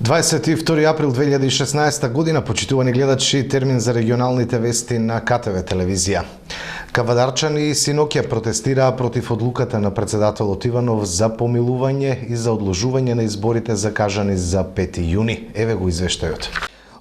22 април 2016 година, почитувани гледачи, термин за регионалните вести на КТВ телевизија. Кавадарчани синоќа протестираа против одлуката на председателот Иванов за помилување и за одложување на изборите закажани за 5 јуни. Еве го извештајот.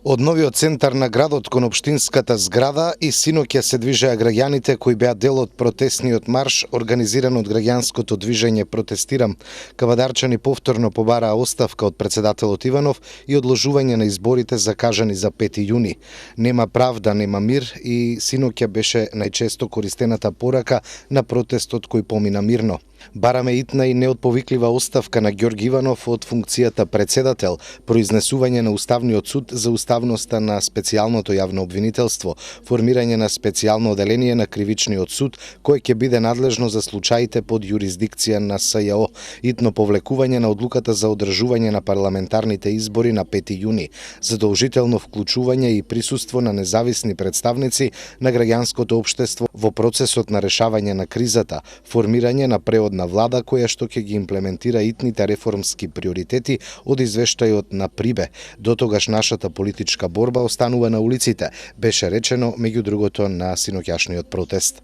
Од новиот центар на градот кон општинската зграда и синоќа се движеа граѓаните кои беа дел од протестниот марш организиран од граѓанското движење Протестирам. Кавадарчани повторно побараа оставка од председателот Иванов и одложување на изборите закажани за 5 јуни. Нема правда, нема мир и синоќа беше најчесто користената порака на протестот кој помина мирно. Бараме итна и неотповиклива оставка на Ѓорги Иванов од функцијата председател, произнесување на Уставниот суд за уставноста на специјалното јавно обвинителство, формирање на специјално оделение на Кривичниот суд, кое ќе биде надлежно за случаите под јурисдикција на СЈО, итно повлекување на одлуката за одржување на парламентарните избори на 5 јуни, задолжително вклучување и присуство на независни представници на граѓанското општество во процесот на решавање на кризата, формирање на преодна влада која што ќе ги имплементира итните реформски приоритети од извештајот на Прибе. Дотогаш нашата политичка борба останува на улиците, беше речено меѓу другото на синоќашниот протест.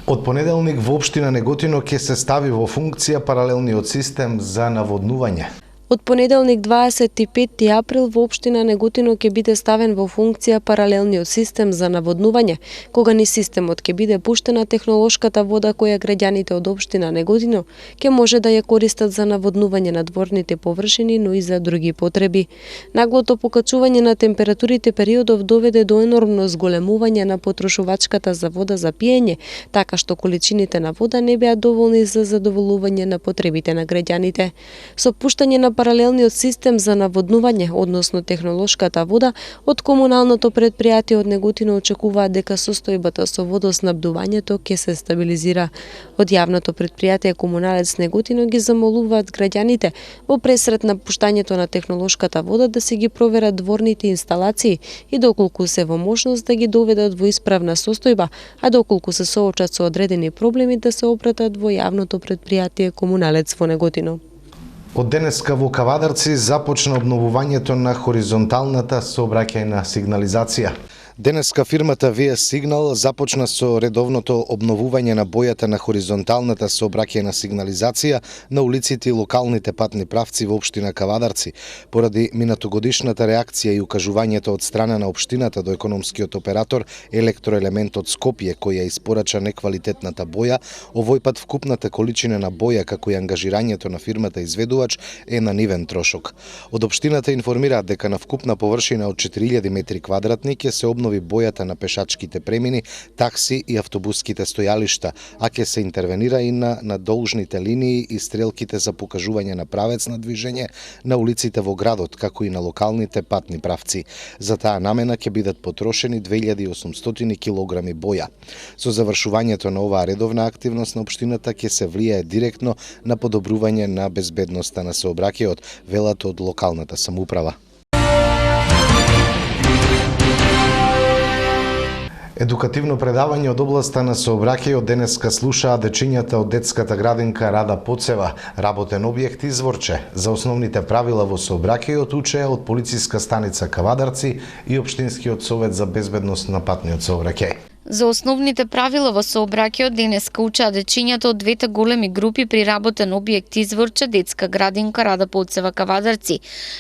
Од понеделник во општина Неготино ќе се стави во функција паралелниот систем за наводнување. Од понеделник 25 април во општина Неготино ќе биде ставен во функција паралелниот систем за наводнување, кога низ системот ќе биде пуштена технолошката вода која граѓаните од општина Неготино ќе може да ја користат за наводнување на дворните површини, но и за други потреби. Наглото покачување на температурите периодов доведе до енормно зголемување на потрошувачката за вода за пиење, така што количините на вода не беа доволни за задоволување на потребите на граѓаните. Со пуштање на паралелниот систем за наводнување, односно технолошката вода, од комуналното предпријатие од Неготино очекуваат дека состојбата со водоснабдувањето ќе се стабилизира. Од јавното предпријатие Комуналец Неготино ги замолуваат граѓаните во пресрет на пуштањето на технолошката вода да се ги проверат дворните инсталации и доколку се во можност да ги доведат во исправна состојба, а доколку се соочат со одредени проблеми да се опратат во јавното предпријатие Комуналец во Неготино. Од денеска во Кавадарци започна обновувањето на хоризонталната сообраќајна сигнализација. Денеска фирмата ВС Сигнал започна со редовното обновување на бојата на хоризонталната сообраќајна сигнализација на улиците и локалните патни правци во општина Кавадарци, поради минатогодишната реакција и укажувањето од страна на општината до економскиот оператор Електроелемент од Скопје, која испорача неквалитетната боја. Овој пат вкупната количина на боја како и ангажирањето на фирмата изведувач е на нивен трошок. Од општината информираат дека на вкупна површина од 4000 метри квадратни ќе се обнови бојата на пешачките премини, такси и автобуските стојалишта, а ќе се интервенира и на должните линии и стрелките за покажување на правец на движење на улиците во градот, како и на локалните патни правци. За таа намена ќе бидат потрошени 2800 килограми боја. Со завршувањето на оваа редовна активност на општината ќе се влијае директно на подобрување на безбедноста на сообраќајот, велат од локалната самоуправа. Едукативно предавање од областа на сообраќајот денеска слушаа дечињата од детската градинка Рада Поцева, работен објект Изворче. За основните правила во сообраќајот учеа од полициска станица Кавадарци и Општинскиот совет за безбедност на патниот сообраќај. За основните правила во сообраќајот денеска учеа дечињата од двете големи групи при работен објект Изворче, детска градинка Рада Поцева Кавадарци.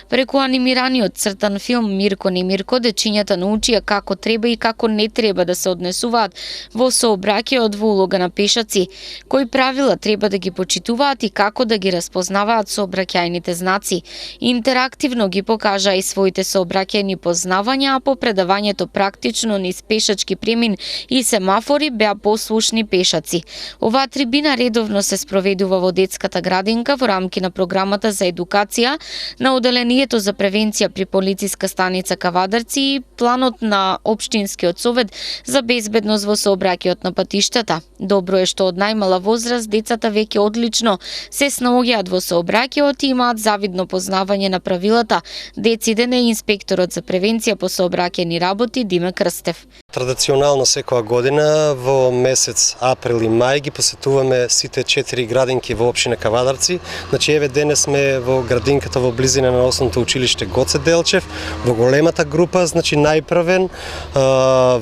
Преку анимираниот цртан филм Мирко не Мирко, дечињата научија како треба и како не треба да се однесуваат во сообраќајот во улога на пешаци, кои правила треба да ги почитуваат и како да ги распознаваат сообраќајните знаци. Интерактивно ги покажаа и своите сообраќајни познавања, а по предавањето практично низ пешачки премин и семафори беа послушни пешаци. Оваа трибина редовно се спроведува во детската градинка во рамки на програмата за едукација на Оделението за превенција при полициска станица Кавадарци и планот на Општинскиот совет за безбедност во сообраќајот на патиштата. Добро е што од најмала возраст децата веќе одлично се снаоѓаат во сообраќајот и имаат завидно познавање на правилата. Дециден е инспекторот за превенција по сообраќајни работи Диме Крстев. Традиционално секоја година во месец април и мај ги посетуваме сите 4 градинки во општина Кавадарци. Значи еве денес сме во градинката во близина на основното училиште Гоце Делчев, во големата група, значи најпрвен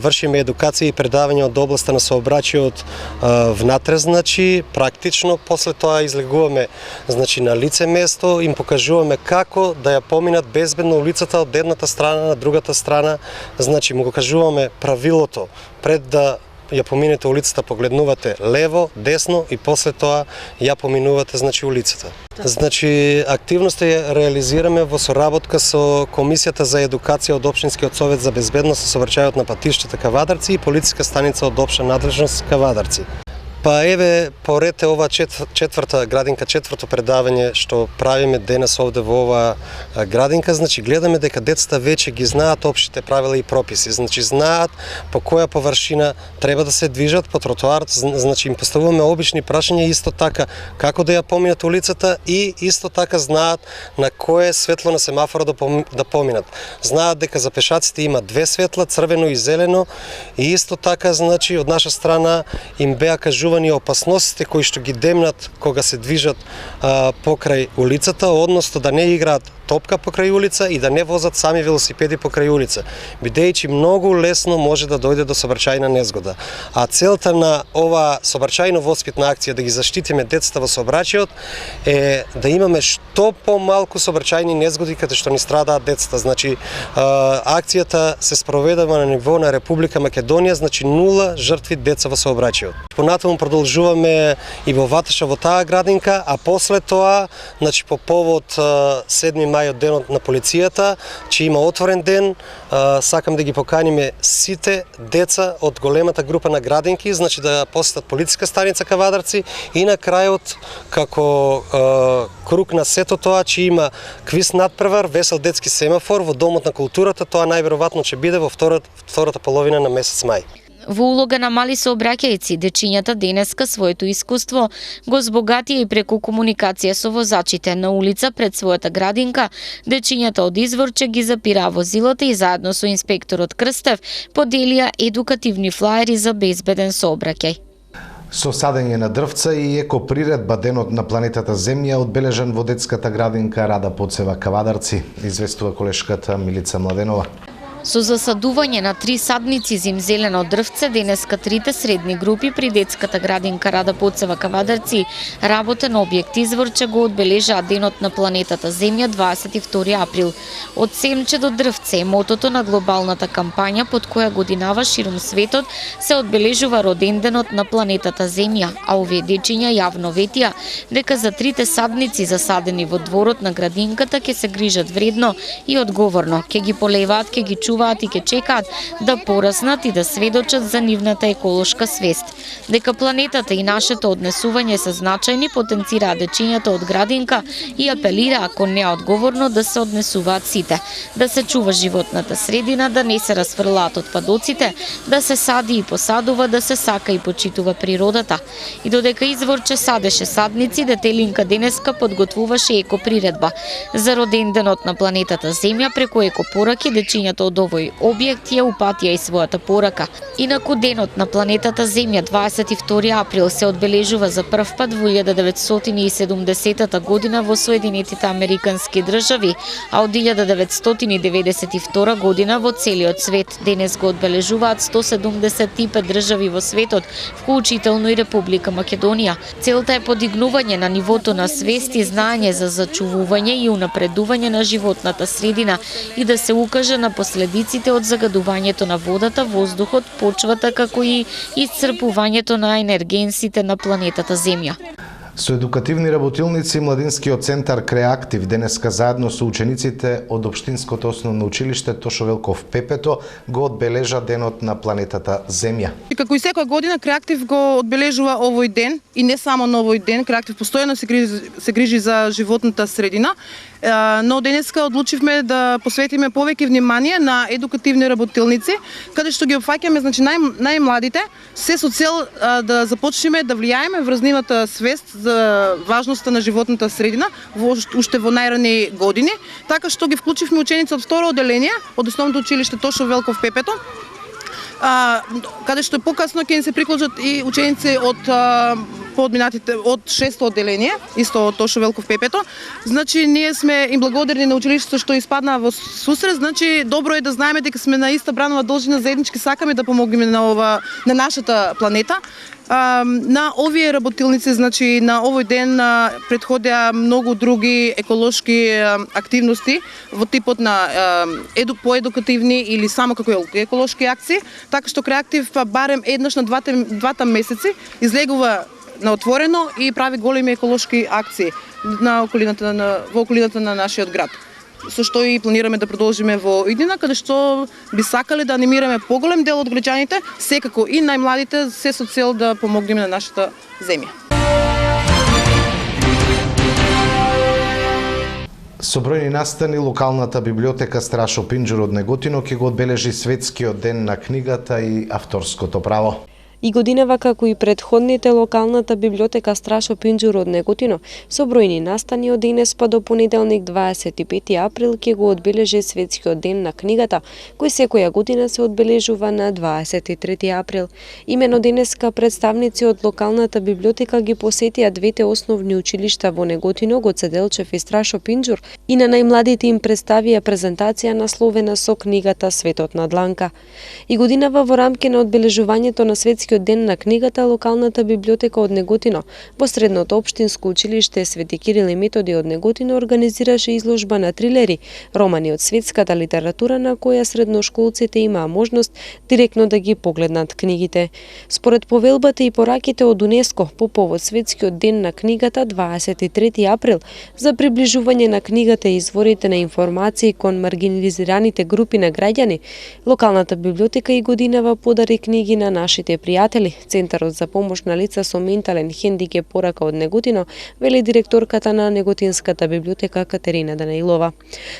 вршиме едукација и предавање од областа на сообраќајот внатре, значи практично, после тоа излегуваме значи на лице место, им покажуваме како да ја поминат безбедно улицата од едната страна на другата страна, значи му го кажуваме правилото, пред да ја поминете улицата, погледнувате лево, десно и после тоа ја поминувате значи улицата. Значи активноста ја реализираме во соработка со Комисијата за едукација од Општинскиот совет за безбедност на сообраќајот на патиштата Кавадарци и полициска станица од општа надлежност Кавадарци. Па еве, поред ова четврта градинка, четврто предавање што правиме денес овде во оваа градинка, значи гледаме дека децата веќе ги знаат општите правила и прописи, значи знаат по која површина треба да се движат по тротоарот, значи им поставуваме обични прашања исто така како да ја поминат улицата и исто така знаат на кое светло на семафорот да поминат. Знаат дека за пешаците има две светла, црвено и зелено, и исто така значи од наша страна им беа кажувани опасностите кои што ги демнат кога се движат покрај улицата, односно да не играат топка покрај улица и да не возат сами велосипеди покрај улица, бидејќи многу лесно може да дојде до сообраќајна незгода. А целта на ова сообраќајно-воспитна акција да ги заштитиме децата во сообраќајот е да имаме што помалку сообраќајни незгоди каде што ни страдаат децата. Значи акцијата се спроведува на ниво на Република Македонија, значи 0 жртви деца во сообраќајот. Понатаму продолжуваме и во Ваташа во таа градинка, а после тоа, значи по повод 7 мај од денот на полицијата, че има отворен ден, сакам да ги поканиме сите деца од големата група на градинки, значи да посетат полициска станица Кавадарци и на крајот како круг на сето тоа, че има квиз надпревар, весел детски семафор во Домот на културата, тоа најверојатно ќе биде во втората половина на месец мај. Во улога на мали сообраќајци, дечињата денеска своето искуство го збогатија и преку комуникација со возачите на улица пред својата градинка. Дечињата од Изворче ги запираа возилата и заедно со инспекторот Крстев поделија едукативни флаери за безбеден сообраќај. Со садење на дрвца и екоприредба денот на планетата Земја одбележан во детската градинка Рада Поцева Кавадарци, известува колешката Милица Младенова. Со засадување на 3 садници зимзелено дрвце, денеска трите средни групи при детската градинка Рада Поцева Кавадарци, работен објект Изворче го одбележаа денот на планетата Земја 22 април. Од семче до дрвце е мотото на глобалната кампања под која годинава ширум светот се одбележува роденденот на планетата Земја, а овие дечиња јавно ветија дека за трите садници засадени во дворот на градинката ќе се грижат вредно и одговорно, ќе ги полеваат, ќе ги чуваат и ќе чекаат да пораснат и да сведочат за нивната еколошка свест. Дека планетата и нашето однесување се значајни, потенцираа дечињата од градинка и апелира ако неодговорно да се однесуваат сите, да се чува животната средина, да не се расфрлаат отпадоците, да се сади и посадува, да се сака и почитува природата. И додека Изворче садеше садници, детелинка денеска подготвуваше екоприредба за роденденот на планетата Земја преку екопораки дечињата од овој објект ја упатија и својата порака. Инаку денот на планетата Земја 22 април се одбележува за прв пат во 1970 година во Соединетите Американски држави, а од 1992 година во целиот свет. Денес го одбележуваат 175 држави во светот, вклучително и Република Македонија. Целта е подигнување на нивото на свест и знаење за зачувување и унапредување на животната средина и да се укаже на последиците од загадувањето на водата, воздухот, почвата, како и исцрпувањето на енергенсите на планетата Земја. Со едукативни работилници Младинскиот центар Креактив денеска заедно со учениците од Општинското основно училиште Тошо Велков Пепето го одбележа денот на планетата Земја. Како и секоја година Креактив го одбележува овој ден и не само на овој ден, Креактив постојано се грижи за животната средина, но денеска одлучивме да посветиме повеќе внимание на едукативни работилници, каде што ги опфаќаме значи најмладите, се со цел да започнеме да влијаеме врз нивната свест за важноста на животната средина уште во најрани години, така што ги вклучивме ученици од второ оделение од основното училиште Тошо Велков Пепето, каде што покасно ќе се приклучат и ученици од подминатите од 600 одделение, исто од Тошо Велков Пепето. Значи ние сме им благодарни на училиштето што испадна во сусрет, значи добро е да знаеме дека сме на иста бранова должина, заеднички сакаме да помогнеме на нашата планета. На овие работилници, значи на овој ден претходеа многу други еколошки активности во типот на поедукативни или само како еколошки акции, така што Креатив барем еднаш на двата месеци излегува на отворено и прави големи еколошки акции во околината на нашиот град. Со што и планираме да продолжиме во иднина, каде што би сакале да анимираме поголем дел од граѓаните, секако и најмладите, се со цел да помогнеме на нашата земја. Со бројни настани, локалната библиотека Страшо Пинџур од Неготино ќе го одбележи светскиот ден на книгата и авторското право. И годинава, како и предходните, локалната библиотека Страшо Пинџур од Неготино со бројни настани од денес па до понеделник 25 април ќе го одбележи светскиот ден на книгата, кој секоја година се одбележува на 23 април. Имено денеска представници од локалната библиотека ги посетија двете основни училишта во Неготино, Гоце Делчев и Страшо Пинџур, и на најмладите им представија презентација насловена со книгата Светот на дланка. И годинава во рамки на одбележувањето на светскиот ден на книгата, локалната библиотека од Неготино во средното општинско училиште Свети Кирил и Методи од Неготино организираше изложба на трилери, романи од светската литература на која средношколците имаа можност директно да ги погледнат книгите. Според повелбата и пораките од УНЕСКО по повод светскиот ден на книгата 23 април за приближување на книгата и изворите на информации кон маргинализираните групи на граѓани, локалната библиотека и годинава подари книги на нашите пријатели. Центарот за помош на лица со ментален хендикеп порака од Неготино, вели директорката на Неготинската библиотека Катерина Данаилова.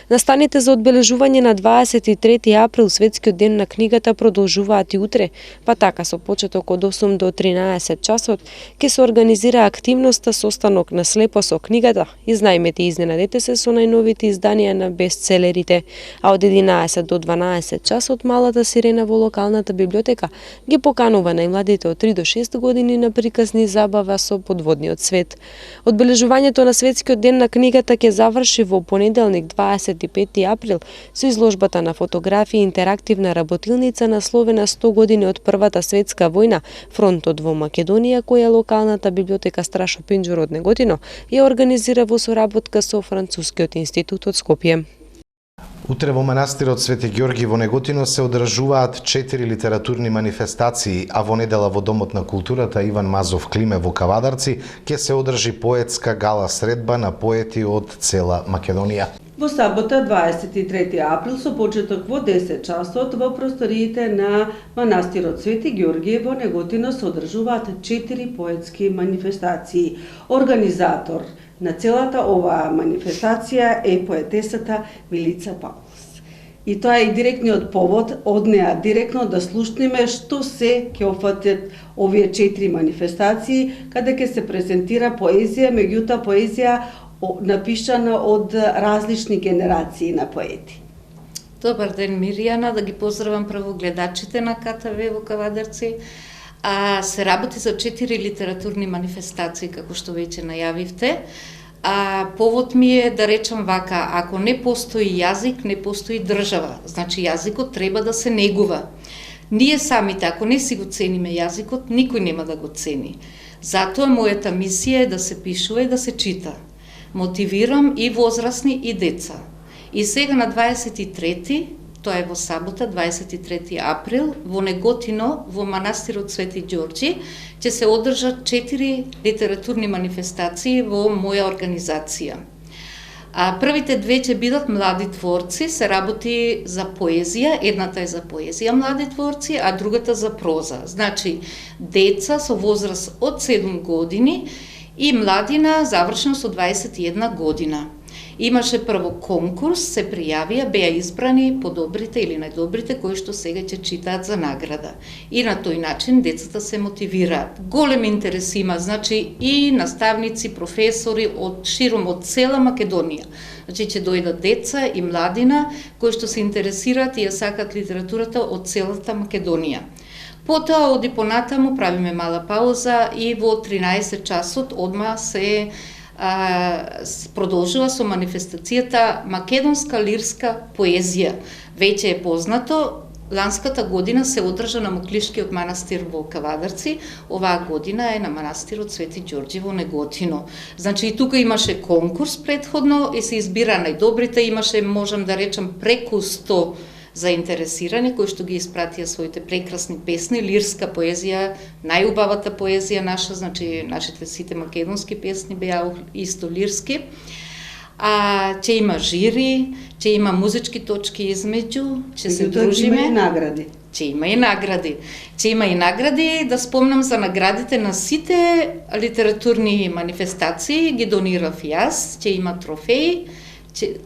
Настаните за одбележување на 23 април светскиот ден на книгата продолжуваат и утре, па така со почеток од 8 до 13 часот ќе се организира активноста состанок на слепо со книгата. Изнајмете и изненадете се со најновите изданија на бестселерите, а од 11 до 12 часот малата сирена во локалната библиотека ги поканува најмладите од 3 до 6 години на приказни забава со подводниот свет. Одбележувањето на светскиот ден на книгата ќе заврши во понеделник 25 април со изложбата на фотографии и интерактивна работилница насловена 100 години од Првата светска војна, фронтот во Македонија, која локалната библиотека Страшо Пинџур од Неготино ја организира во соработка со Францускиот институт од Скопје. Утре во манастирот Свети Ѓорги во Неготино се одржуваат 4 литературни манифестации, а во недела во Домот на културата Иван Мазов Климе во Кавадарци ќе се одржи поетска гала средба на поети од цела Македонија. Во сабота 23 април со почеток во 10 часот во просториите на манастирот Свети Ѓорги во Неготино се одржуваат 4 поетски манифестации. Организатор на целата оваа манифестација е поетесата Милица Павлос. И тоа е директниот повод од неа директно да слушнеме што се ќе опфатат овие 4 манифестации, каде ќе се презентира поезија, меѓутоа поезија напишана од различни генерации на поети. Добар ден, Мирјана, да ги поздравам прво гледачите на КТВ во Кавадарци. Се работи за 4 литературни манифестации, како што веќе најавивте. Повод ми е да речам вака, ако не постои јазик, не постои држава. Значи јазикот треба да се негува. Ние самите, ако не си го цениме јазикот, никој нема да го цени. Затоа мојата мисија е да се пишува и да се чита. Мотивирам и возрастни и деца. И сега на 23-ти, тоа е во сабота, 23 април, во Неготино, во манастирот Свети Ѓорѓи, ќе се одржат 4 литературни манифестации во моја организација. Првите две ќе бидат млади творци, се работи за поезија, едната е за поезија млади творци, а другата за проза. Значи, деца со возраст од 7 години и младина завршено со 21 година. Имаше прво конкурс, се пријавија, беа избрани подобрите или најдобрите кои што сега ќе читаат за награда. И на тој начин децата се мотивираат. Голем интерес има, значи и наставници, професори од широм од цела Македонија. Значи ќе дојдат деца и младина кои што се интересираат и ја сакат литературата од целата Македонија. Потоа оди понатаму, правиме мала пауза и во 13 часот одма се продолжува со манифестацијата Македонска лирска поезија. Веќе е познато, ланската година се одржа на Моклишкиот манастир во Кавадарци, оваа година е на манастирот Свети Ѓорѓи во Неготино. Значи и тука имаше конкурс претходно и се избира најдобрите, имаше, можам да речам, преку 100 заинтересирани кои што ги испратија своите прекрасни песни, лирска поезија, најубавата поезија наша, значи нашите сите македонски песни беа исто лирски. Ќе има жири, ќе има музички точки измеѓу, ќе се дружиме. Ќе има и награди. Ќе има и награди. Ќе има и награди, да спомнам за наградите на сите литературни манифестации, ги донирав јас, ќе има трофеи,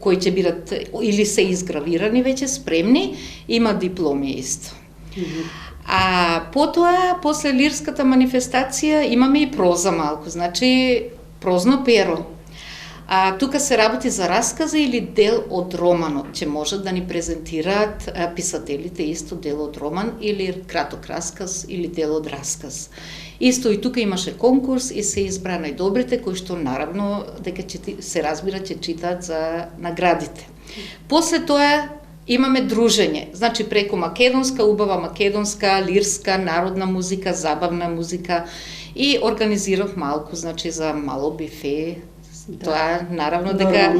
кои ќе бидат или се изгравирани веќе спремни, има дипломи исто. Потоа, после лирската манифестација, имаме и проза малку, значи прозно перо. Тука се работи за расказа или дел од романот, ќе можат да ни презентираат писателите исто дел од роман или краток расказ или дел од расказ. Исто и тука имаше конкурс и се избра најдобрите кои што наравно дека се разбира ќе читаат за наградите. После тоа имаме дружење, значи преку македонска, убава македонска, лирска, народна музика, забавна музика и организирав малку, значи за мало бифе. Тоа наравно дека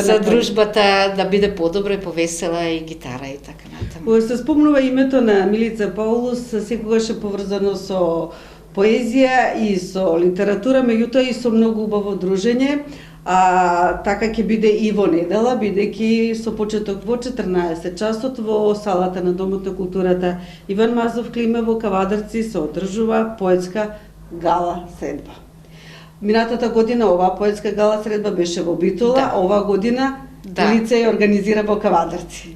за дружбата да биде подобро и повесела и гитара и така натаму. Кога се спомнува името на Милица Паулус, секогаш е поврзано со поезија и со литература, меѓутоа и со многу убаво дружење. Така ќе биде и во недела, бидејќи со почеток во 14 часот во салата на Домот на културата Иван Мазов Климе во Кавадарци се одржува поетска гала средба. Минатата година оваа поетска гала средба беше во Битола, оваа година Милица ја организира во Кавадарци.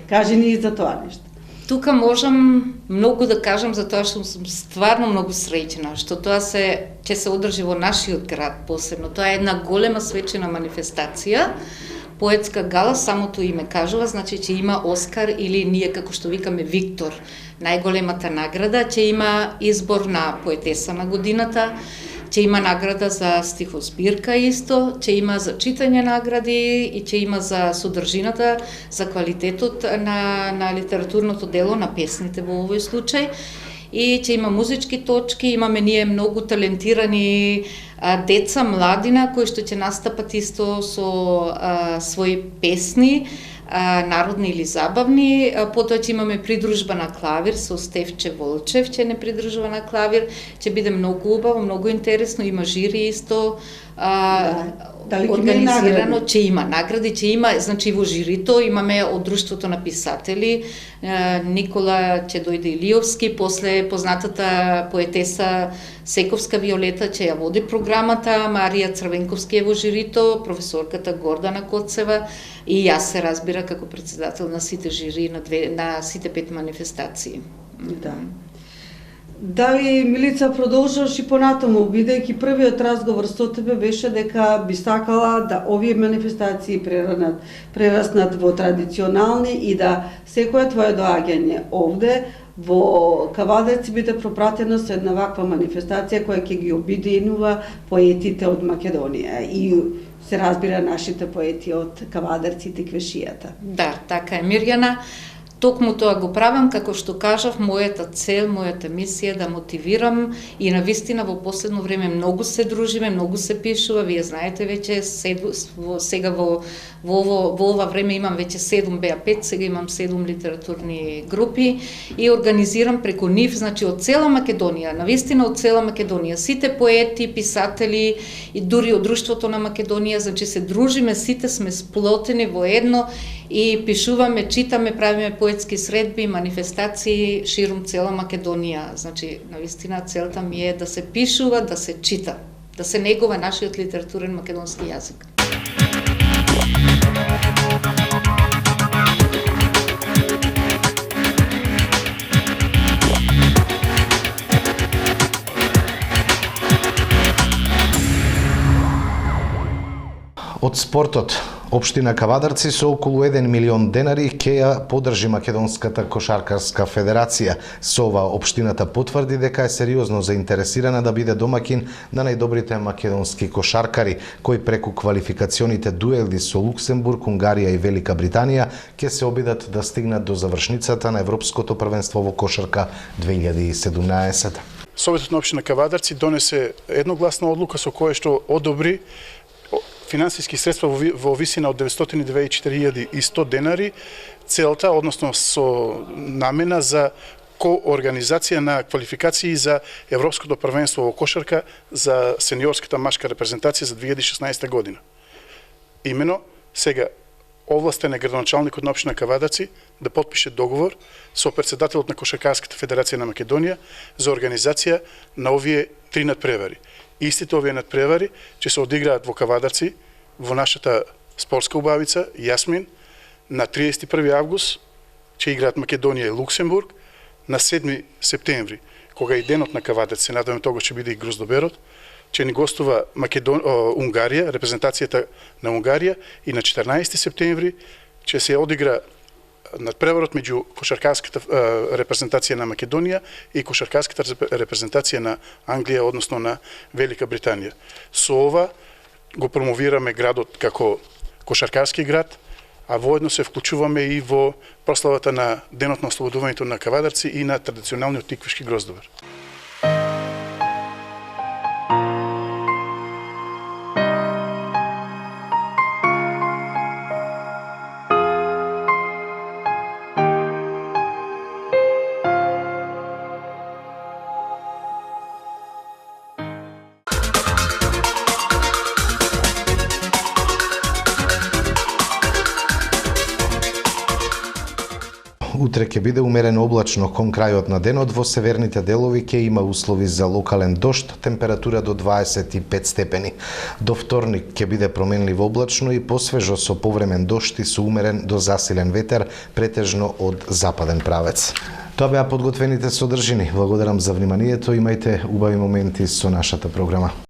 Кажи ни и за тоа нешто. Тука можам многу да кажам за тоа што сум стварно многу среќна, што тоа ќе се одржи во нашиот град посебно. Тоа е една голема свечена манифестација. Поетска гала, самото име кажува, значи ќе има Оскар или ние како што викаме Виктор, најголемата награда, ќе има избор на поетеса на годината, ќе има награда за стихозбирка исто, ќе има за читање награди и ќе има за содржината, за квалитетот на литературното дело, на песните во овој случај. И ќе има музички точки, имаме ние многу талентирани деца, младина, кои што ќе настапат исто со своји песни, народни или забавни. Потоа ќе имаме придружба на клавир со Стефче Волчев, ќе не придружува на клавир, ќе биде многу убаво, многу интересно, има жири исто, организирано, ќе има награди, ќе има, значи во жирито имаме од Друштвото на писатели, Никола ќе дојде Илиовски, после познатата поетеса Сековска Виолета ќе ја води програмата, Марија Црвенковски е во жирито, професорката Гордана Коцева и јас се разбира како председател на сите жири на сите 5 манифестации. Дали, Милица, продолжуваш и понатаму, бидејќи првиот разговор со тебе беше дека би сакала да овие манифестации прераснат во традиционални и да секое твое доаѓање овде во Кавадарци биде пропратено со една ваква манифестација која ќе ги обединува поетите од Македонија и се разбира нашите поети од Кавадарци и Теквешијата. Да, така е, Мирјана. Токму тоа го правам, како што кажав, мојата цел, мојата мисија е да мотивирам и навистина во последно време многу се дружиме, многу се пишува, вие знаете веќе сега во ова време имам веќе 7, беа 5, сега имам 7 литературни групи и организирам преку нив, значи од цела Македонија, навистина од цела Македонија, сите поети, писатели и дури од Друштвото на Македонија, значи се дружиме, сите сме сплотени во едно и пишуваме, читаме, правиме поетски средби, манифестации широм цела Македонија. Значи, навистина целта ми е да се пишува, да се чита, да се негува нашиот литературен македонски јазик. Од спортот, Општина Кавадарци со околу 1 милион денари ќе ја поддржи Македонската кошаркарска федерација. Со ова општината потврди дека е сериозно заинтересирана да биде домакин на најдобрите македонски кошаркари, кои преку квалификационите дуели со Луксембург, Унгарија и Велика Британија ќе се обидат да стигнат до завршницата на Европското првенство во кошарка 2017. Советот на општина Кавадарци донесе едногласна одлука со која што одобри финансиски средства во висина од 994.100 денари, целта, односно со намена за коорганизација на квалификации за Европското првенство во кошарка за сениорската машка репрезентација за 2016 година. Имено, сега овластен е градоначалникот на општина Кавадарци да потпише договор со претседателот на Кошаркарската федерација на Македонија за организација на овие 3 надпревари. Истите овие надпревари ќе се одиграат во Кавадарци, во нашата спортска убавица Јасмин, на 31 август ќе играат Македонија и Луксембург, на 7 септември, кога и денот на Кавадарци, се надеваме тогаш ќе биде и Гроздоберот, ќе ни гостува Унгарија, репрезентацијата на Унгарија, и на 14 септември ќе се одигра надпреварот меѓу кошаркарската репрезентација на Македонија и кошаркарската репрезентација на Англија, односно на Велика Британија. Со ова го промовираме градот како кошаркарски град, а воедно се вклучуваме и во прославата на Денот на ослободувањето на Кавадарци и на традиционалниот тиквишки гроздовар. Утре ќе биде умерено облачно кон крајот на денот, во северните делови ќе има услови за локален дожд, температура до 25 степени. До вторник ќе биде променливо облачно и посвежо со повремен дожд и со умерен до засилен ветер, претежно од западен правец. Тоа беа подготвените содржини. Благодарам за вниманието, имајте убави моменти со нашата програма.